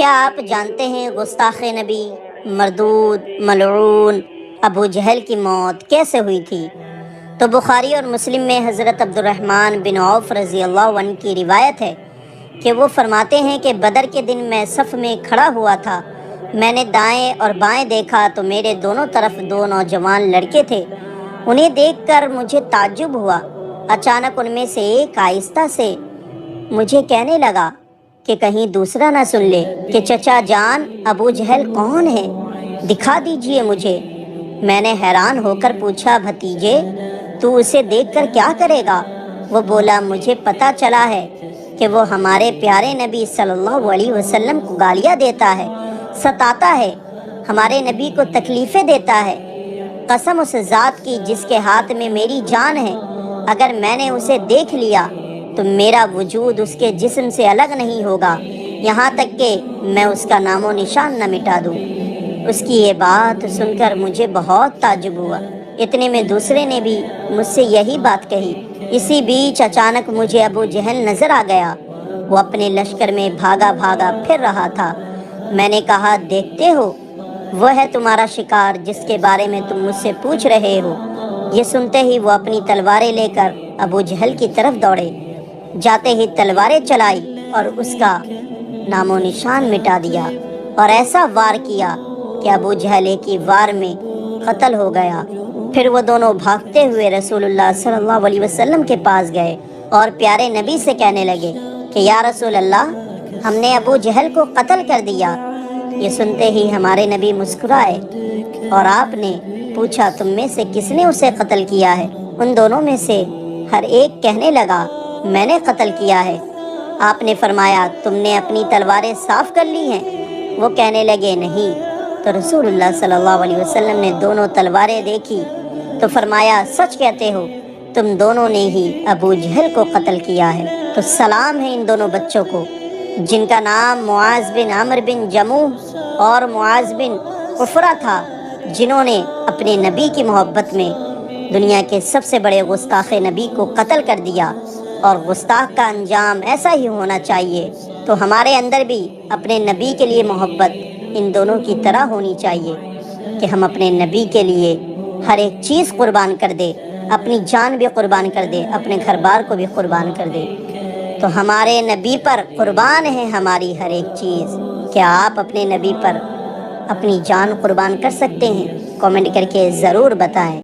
کیا آپ جانتے ہیں گستاخ نبی مردود ملعون ابو جہل کی موت کیسے ہوئی تھی؟ تو بخاری اور مسلم میں حضرت عبد الرحمن بن عوف رضی اللہ عنہ کی روایت ہے کہ وہ فرماتے ہیں کہ بدر کے دن میں صف میں کھڑا ہوا تھا، میں نے دائیں اور بائیں دیکھا تو میرے دونوں طرف دو نوجوان لڑکے تھے۔ انہیں دیکھ کر مجھے تعجب ہوا۔ اچانک ان میں سے ایک آہستہ سے مجھے کہنے لگا کہ کہیں دوسرا نہ سن لے کہ چچا جان ابو جہل کون ہے، دکھا دیجئے مجھے۔ میں نے حیران ہو کر پوچھا، بھتیجے تو اسے دیکھ کر کیا کرے گا؟ وہ بولا، مجھے پتہ چلا ہے کہ وہ ہمارے پیارے نبی صلی اللہ علیہ وسلم کو گالیاں دیتا ہے، ستاتا ہے، ہمارے نبی کو تکلیفیں دیتا ہے۔ قسم اس ذات کی جس کے ہاتھ میں میری جان ہے، اگر میں نے اسے دیکھ لیا تو میرا وجود اس کے جسم سے الگ نہیں ہوگا، یہاں تک کہ میں اس کا نام و نشان نہ مٹا دوں۔ اس کی یہ بات سن کر مجھے بہت تعجب ہوا۔ اتنے میں دوسرے نے بھی مجھ سے یہی بات کہی۔ اسی بیچ اچانک مجھے ابو جہل نظر آ گیا۔ وہ اپنے لشکر میں بھاگا بھاگا پھر رہا تھا۔ میں نے کہا، دیکھتے ہو وہ ہے تمہارا شکار جس کے بارے میں تم مجھ سے پوچھ رہے ہو۔ یہ سنتے ہی وہ اپنی تلواریں لے کر ابو جہل کی طرف دوڑے، جاتے ہی تلواریں چلائی اور اس کا نام و نشان مٹا دیا، اور ایسا وار کیا کہ ابو جہل ایک ہی وار میں قتل ہو گیا۔ پھر وہ دونوں بھاگتے ہوئے رسول اللہ صلی اللہ علیہ وسلم کے پاس گئے اور پیارے نبی سے کہنے لگے کہ یا رسول اللہ، ہم نے ابو جہل کو قتل کر دیا۔ یہ سنتے ہی ہمارے نبی مسکرائے اور آپ نے پوچھا، تم میں سے کس نے اسے قتل کیا ہے؟ ان دونوں میں سے ہر ایک کہنے لگا، میں نے قتل کیا ہے۔ آپ نے فرمایا، تم نے اپنی تلواریں صاف کر لی ہیں؟ وہ کہنے لگے، نہیں۔ تو رسول اللہ صلی اللہ علیہ وسلم نے دونوں تلواریں دیکھی تو فرمایا، سچ کہتے ہو، تم دونوں نے ہی ابو جہل کو قتل کیا ہے۔ تو سلام ہے ان دونوں بچوں کو جن کا نام معاذ بن عمرو بن جموح اور معاذ بن عفرہ تھا، جنہوں نے اپنے نبی کی محبت میں دنیا کے سب سے بڑے گستاخ نبی کو قتل کر دیا، اور گستاخ کا انجام ایسا ہی ہونا چاہیے۔ تو ہمارے اندر بھی اپنے نبی کے لیے محبت ان دونوں کی طرح ہونی چاہیے کہ ہم اپنے نبی کے لیے ہر ایک چیز قربان کر دے، اپنی جان بھی قربان کر دے، اپنے گھر بار کو بھی قربان کر دے۔ تو ہمارے نبی پر قربان ہے ہماری ہر ایک چیز۔ کیا آپ اپنے نبی پر اپنی جان قربان کر سکتے ہیں؟ کامنٹ کر کے ضرور بتائیں۔